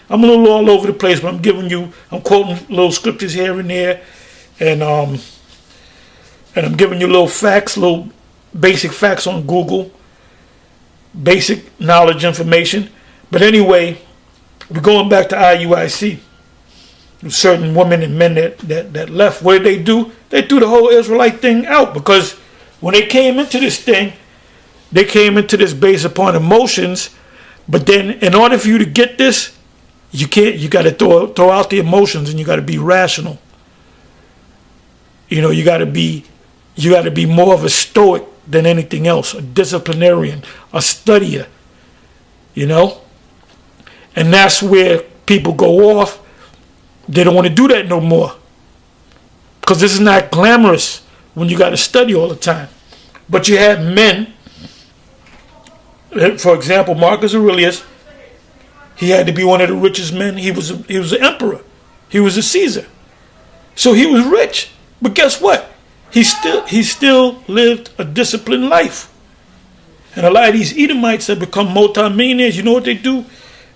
I'm a little all over the place, but I'm quoting little scriptures here and there, and I'm giving you little facts, little basic facts on Google, basic knowledge information. But anyway, we're going back to IUIC. Certain women and men that left, what did they do? They threw the whole Israelite thing out, because when they came into this thing, they came into this based upon emotions. But then, in order for you to get this, you got to throw out the emotions, and you got to be rational. You got to be more of a stoic than anything else, a disciplinarian, a studier. And that's where people go off. They don't want to do that no more, because this is not glamorous when you got to study all the time. But you have men, for example, Marcus Aurelius. He had to be one of the richest men. He was an emperor. He was a Caesar. So he was rich. But guess what? He still lived a disciplined life. And a lot of these Edomites have become multimillionaires. You know what they do?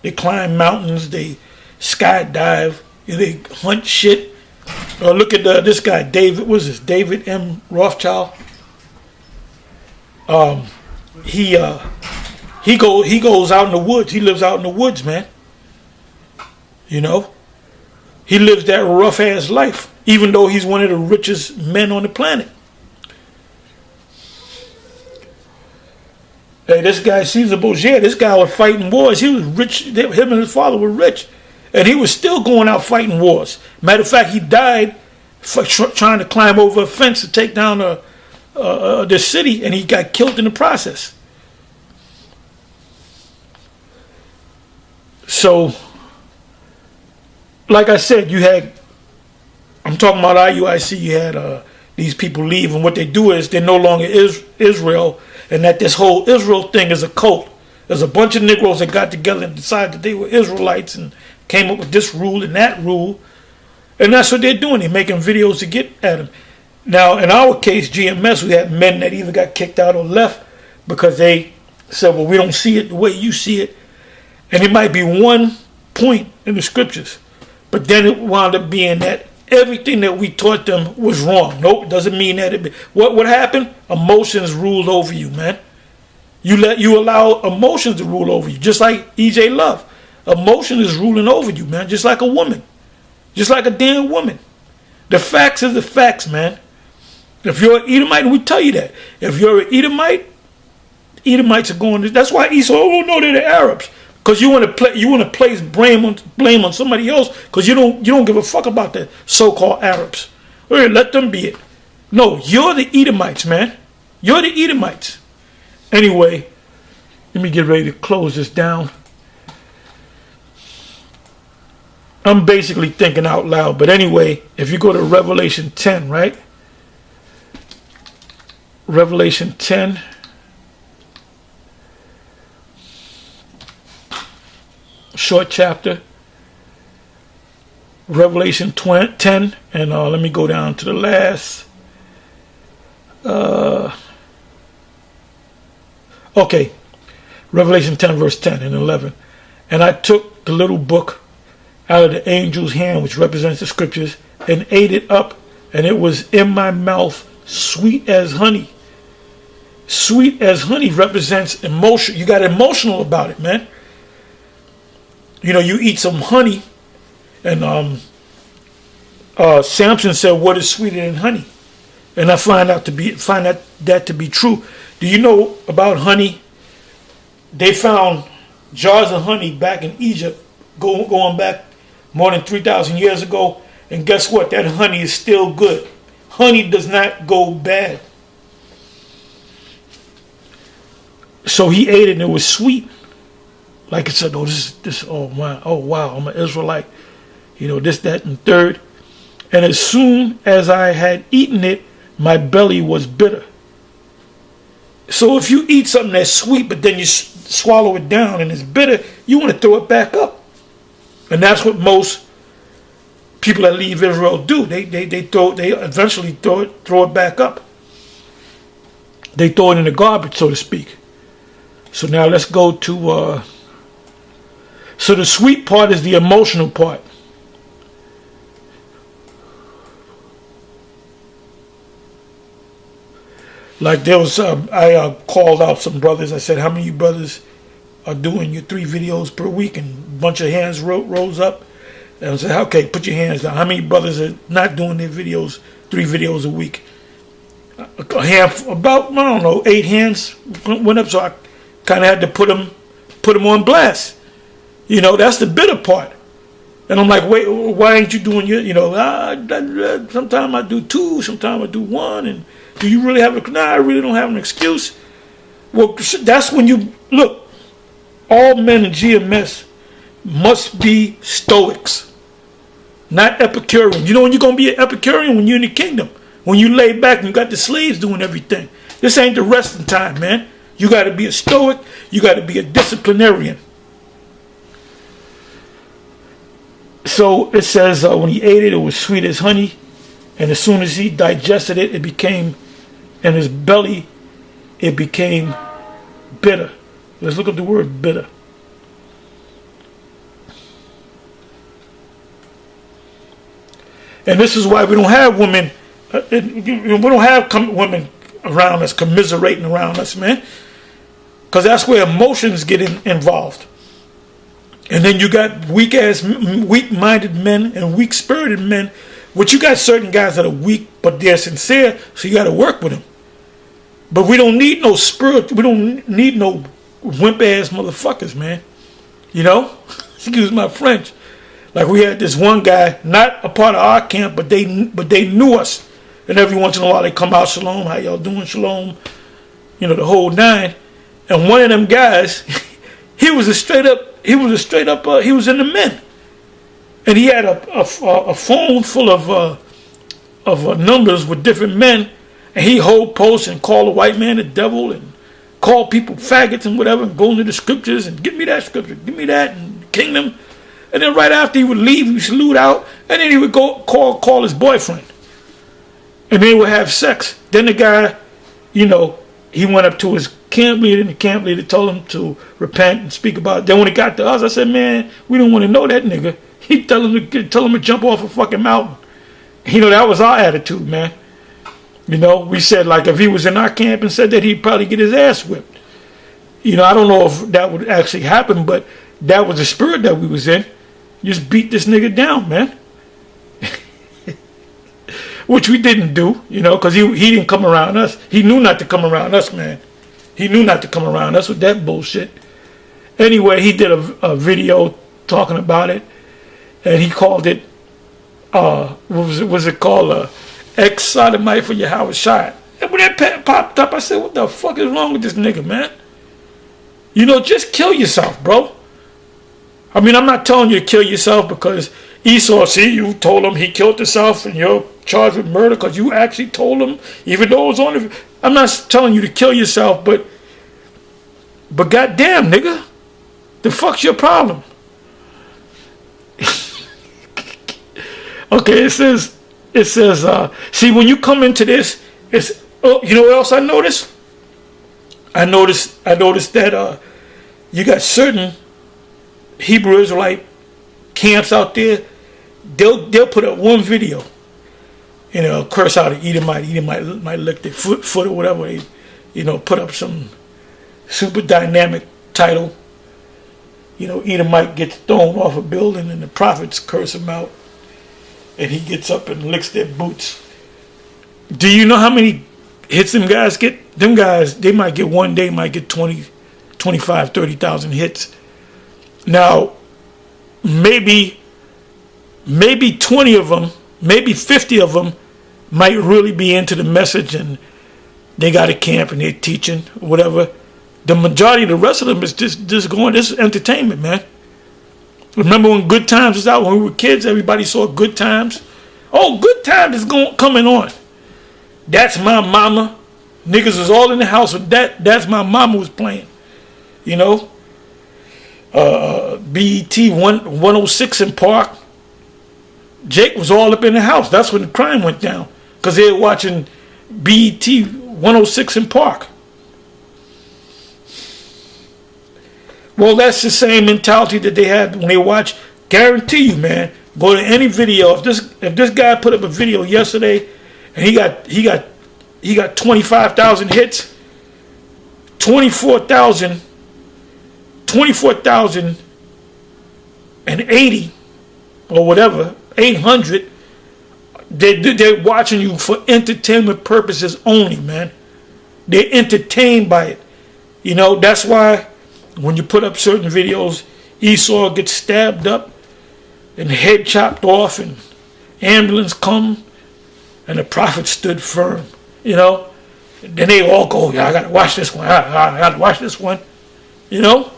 They climb mountains. They skydive. They hunt shit. Look at this guy, David. What is this? David M. Rothschild. He goes out in the woods. He lives out in the woods, man. He lives that rough ass life, even though he's one of the richest men on the planet. Hey, this guy Caesar Borgia, this guy was fighting wars. He was rich. Him and his father were rich. And he was still going out fighting wars. Matter of fact, he died trying to climb over a fence to take down the city, and he got killed in the process. So, like I said, I'm talking about IUIC, you had these people leave, and what they do is they're no longer Israel, and that this whole Israel thing is a cult. There's a bunch of Negroes that got together and decided that they were Israelites and came up with this rule and that rule. And that's what they're doing. They're making videos to get at them. Now, in our case, GMS, we had men that either got kicked out or left because they said, well, we don't see it the way you see it. And it might be one point in the scriptures, but then it wound up being that everything that we taught them was wrong. Nope, it doesn't mean that. What happened? Emotions ruled over you, man. You allow emotions to rule over you, just like EJ Love. Emotion is ruling over you, man, just like a woman. Just like a damn woman. The facts are the facts, man. If you're an Edomite, we tell you that. If you're an Edomite, Edomites are going to... That's why Esau, oh no, they're the Arabs. Because you want to place blame on somebody else, because you don't give a fuck about the so-called Arabs. Let them be it. No, you're the Edomites, man. You're the Edomites. Anyway, let me get ready to close this down. I'm basically thinking out loud. But anyway, if you go to Revelation 10, right? Revelation 10. Short chapter. Revelation 10. And let me go down to the last. Okay. Revelation 10 verse 10 and 11. And I took the little book out of the angel's hand, which represents the scriptures, and ate it up, and it was in my mouth sweet as honey. Sweet as honey represents emotion. You got emotional about it, man. You eat some honey, and Samson said, what is sweeter than honey? And I find that to be true. Do you know about honey? They found jars of honey back in Egypt, going back more than 3,000 years ago. And guess what? That honey is still good. Honey does not go bad. So he ate it and it was sweet. Like I said, oh wow, I'm an Israelite. This, that, and third. And as soon as I had eaten it, my belly was bitter. So if you eat something that's sweet, but then you swallow it down and it's bitter, you want to throw it back up. And that's what most people that leave Israel do. They eventually throw it back up. They throw it in the garbage, so to speak. So now let's go to So the sweet part is the emotional part. Like there was, I called out some brothers. I said, how many of you brothers are doing your 3 videos per week? And a bunch of hands rose up. And I said, okay, put your hands down. How many brothers are not doing their videos, 3 videos a week? A handful, about, I don't know, 8 hands went up. So I kind of had to put them on blast. You know, that's the bitter part. And I'm like, wait, why ain't you doing your, you know, sometimes I do 2, sometimes I do 1. And do you really have a, nah, I really don't have an excuse. Well, that's when you, look, all men in GMS must be Stoics, not Epicureans. You know when you're going to be an Epicurean? When you're in the kingdom. When you lay back and you got the slaves doing everything. This ain't the resting time, man. You got to be a Stoic. You got to be a disciplinarian. So it says when he ate it, it was sweet as honey. And as soon as he digested it, it became, in his belly, it became bitter. Let's look up the word bitter. And this is why we don't have women, we don't have women around us, commiserating around us, man. Because that's where emotions get involved. And then you got weak-minded men and weak-spirited men, which you got certain guys that are weak, but they're sincere, so you got to work with them. But we don't need no spirit, we don't need no wimp-ass motherfuckers, man. You know? Excuse my French. Like we had this one guy, not a part of our camp, but they knew us. And every once in a while they come out, shalom, how y'all doing, shalom? You know, the whole 9. And one of them guys, he was in the men. And he had a phone full of numbers with different men. And he hold posts and call the white man the devil and call people faggots and whatever and go into the scriptures and give me that scripture, give me that, and the kingdom. And then right after he would leave, he would salute out, and then he would go call his boyfriend. And they would have sex. Then the guy, you know, he went up to his camp leader, and the camp leader told him to repent and speak about it. Then when it got to us, I said, man, we don't want to know that nigga. He tell him to jump off a fucking mountain. You know, that was our attitude, man. You know, we said, like, if he was in our camp and said that, he'd probably get his ass whipped. You know, I don't know if that would actually happen, but that was the spirit that we was in. Just beat this nigga down, man. Which we didn't do, you know, because he didn't come around us. He knew not to come around us, man. He knew not to come around us with that bullshit. Anyway, he did a video talking about it, and he called it, what was it called? Ex-sodomite for your house shot. And when that popped up, I said, what the fuck is wrong with this nigga, man? You know, just kill yourself, bro. I mean, I'm not telling you to kill yourself because Esau, see, you told him he killed himself and you're charged with murder because you actually told him, even though it was on the... I'm not telling you to kill yourself, but goddamn, nigga, the fuck's your problem? Okay, it says, see, when you come into this, it's, oh, you know what else I noticed? I noticed that you got certain Hebrew Israelite camps out there. They'll put up one video, you know, curse out an Edomite might lick their foot or whatever. They, you know, put up some super dynamic title. You know, Edomite gets thrown off a building and the prophets curse him out, and he gets up and licks their boots. Do you know how many hits them guys get? Them guys, they might get one day, might get 20, 25, 30,000 hits. Now, maybe 20 of them, maybe 50 of them might really be into the message and they got a camp and they're teaching, whatever. The majority of the rest of them is just going, this is entertainment, man. Remember when Good Times was out, when we were kids, everybody saw Good Times? Oh, Good Times is coming on. That's My Mama. Niggas was all in the house with that. That's My Mama was playing. You know? BET 106 in Park. Jake was all up in the house. That's when the crime went down. Because they were watching BET 106 in Park. Well, that's the same mentality that they had when they watch. Guarantee you, man. Go to any video. If this guy put up a video yesterday, and he got 25,000 hits, 24,080 or whatever, 800. They're watching you for entertainment purposes only, man. They're entertained by it. You know, that's why when you put up certain videos, Esau gets stabbed up and head chopped off, and ambulance come, and the prophet stood firm. You know, then they all go, yeah, I gotta watch this one. I gotta watch this one. You know,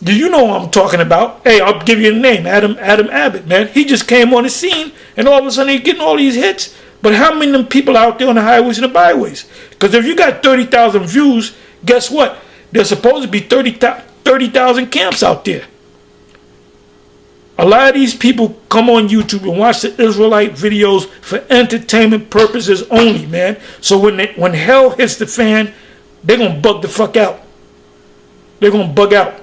do you know what I'm talking about? Hey, I'll give you the name, Adam Abbott, man. He just came on the scene, and all of a sudden he's getting all these hits. But how many of them people out there on the highways and the byways? Because if you got 30,000 views, guess what? There's supposed to be 30,000 camps out there. A lot of these people come on YouTube and watch the Israelite videos for entertainment purposes only, man. So when hell hits the fan, they're going to bug the fuck out. They're going to bug out.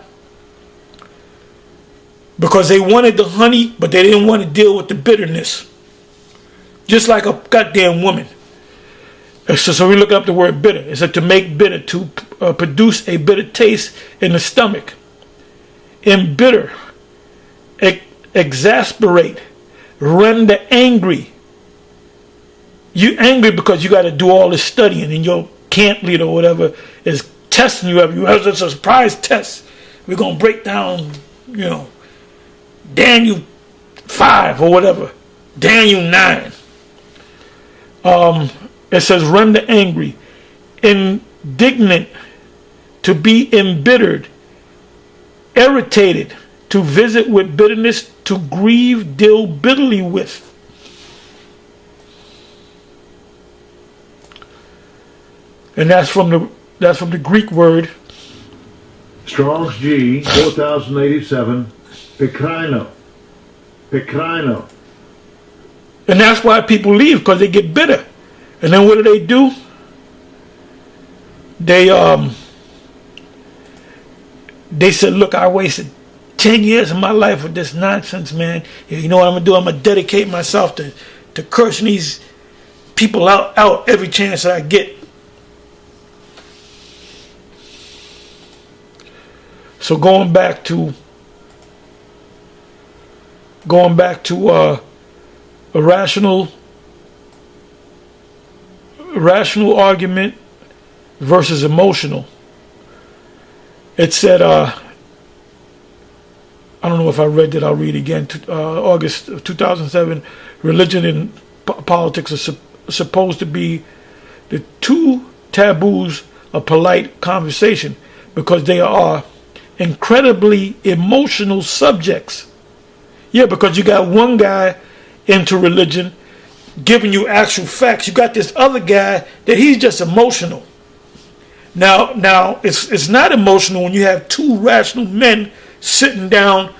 Because they wanted the honey, but they didn't want to deal with the bitterness. Just like a goddamn woman. So we look up the word bitter. It said to make bitter, to produce a bitter taste in the stomach. Embitter, exasperate, render angry. You angry because you got to do all this studying, and your camp leader or whatever is testing you. It's a surprise test. We're going to break down, you know, Daniel 5 or whatever, Daniel 9. It says render angry, indignant, to be embittered, irritated, to visit with bitterness, to grieve, deal bitterly with. And that's from the Greek word. Strong's G 4087, pikrino. And that's why people leave, because they get bitter. And then what do? They said, look, I wasted 10 years of my life with this nonsense, man. You know what I'm going to do? I'm going to dedicate myself to cursing these people out every chance that I get. So going back to a rational argument versus emotional. It said, I don't know if I read it, I'll read again. August of 2007, religion and politics are supposed to be the two taboos of polite conversation because they are incredibly emotional subjects. Yeah, because you got one guy into religion giving you actual facts. You got this other guy that he's just emotional. Now it's not emotional when you have two rational men sitting down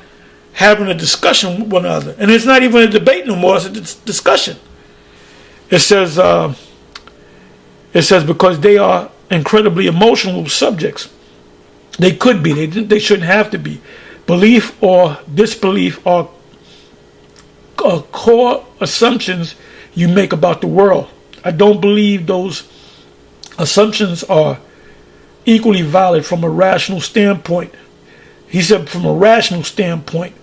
having a discussion with one another. And it's not even a debate no more, it's a discussion. It says because they are incredibly emotional subjects. They could be, they shouldn't have to be. Belief or disbelief are core assumptions you make about the world. I don't believe those assumptions are equally valid from a rational standpoint. He said from a rational standpoint,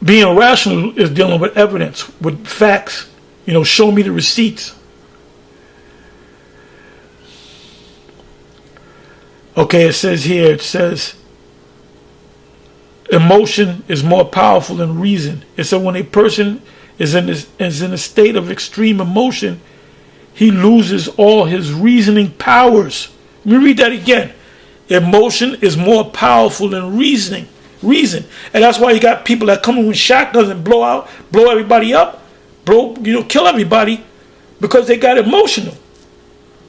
being rational is dealing with evidence, with facts. You know, show me the receipts. Okay, it says emotion is more powerful than reason. And so when a person is in a state of extreme emotion, he loses all his reasoning powers. Let me read that again. Emotion is more powerful than reason. And that's why you got people that come in with shotguns and blow everybody up, kill everybody, because they got emotional.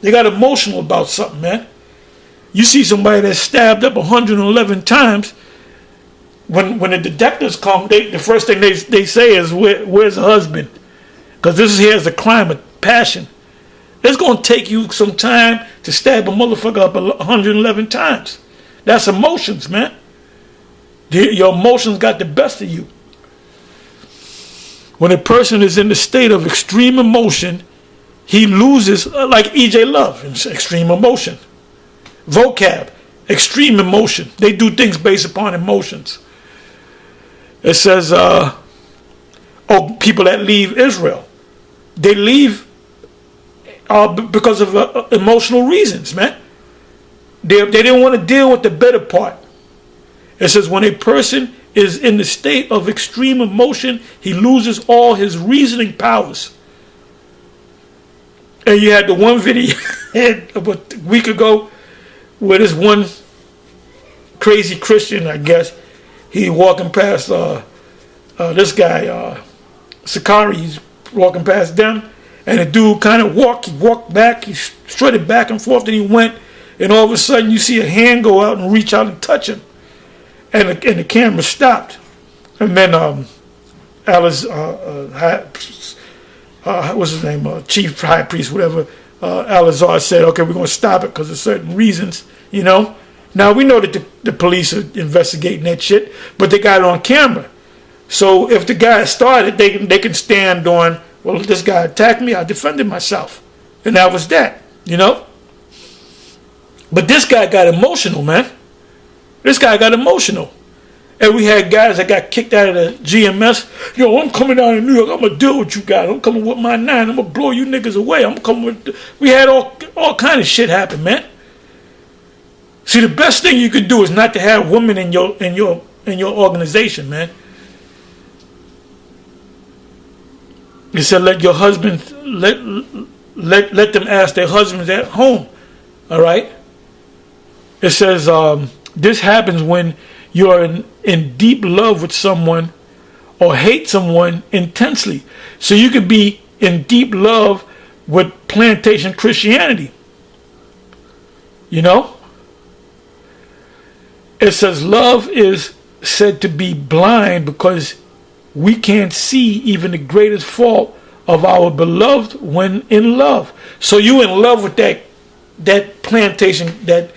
They got emotional about something, man. You see somebody that's stabbed up 111 times. When the detectives come, the first thing they say is, where's the husband? Because here's a crime of passion. It's going to take you some time to stab a motherfucker up 111 times. That's emotions, man. Your emotions got the best of you. When a person is in the state of extreme emotion, he loses, like E.J. Love, extreme emotion. Vocab, extreme emotion. They do things based upon emotions. It says, people that leave Israel, they leave because of emotional reasons, man. They didn't want to deal with the better part. It says when a person is in the state of extreme emotion, he loses all his reasoning powers. And you had the one video about a week ago where this one crazy Christian, I guess, he walking past this guy, Sakari, he's walking past them, and the dude kind of walked back, he strutted back and forth, and he went, and all of a sudden you see a hand go out and reach out and touch him. And the camera stopped. And then Alice, what's his name, Chief High Priest, whatever, Alizar said, okay, we're going to stop it because of certain reasons, you know. Now, we know that the police are investigating that shit, but they got it on camera. So if the guy started, they can stand on, well, this guy attacked me, I defended myself. And that was that, you know. But this guy got emotional, man. This guy got emotional. And we had guys that got kicked out of the GMS. Yo, I'm coming down to New York. I'm going to deal with you guys. I'm coming with my 9. I'm going to blow you niggas away. I'm coming with... We had all kind of shit happen, man. See, the best thing you can do is not to have women in your organization, man. He said, let your husband... Let them ask their husbands at home. All right? It says... this happens when you are in deep love with someone or hate someone intensely. So you could be in deep love with plantation Christianity. You know? It says love is said to be blind because we can't see even the greatest fault of our beloved when in love. So you in love with that plantation, that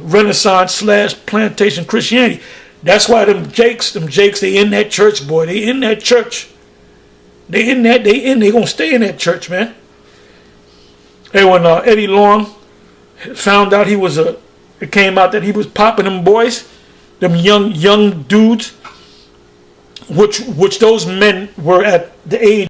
Renaissance / plantation Christianity. That's why them Jakes, they in that church, boy. They in that church. They gonna stay in that church, man. And when Eddie Long found out it came out that he was popping them boys, them young dudes, which those men were at the age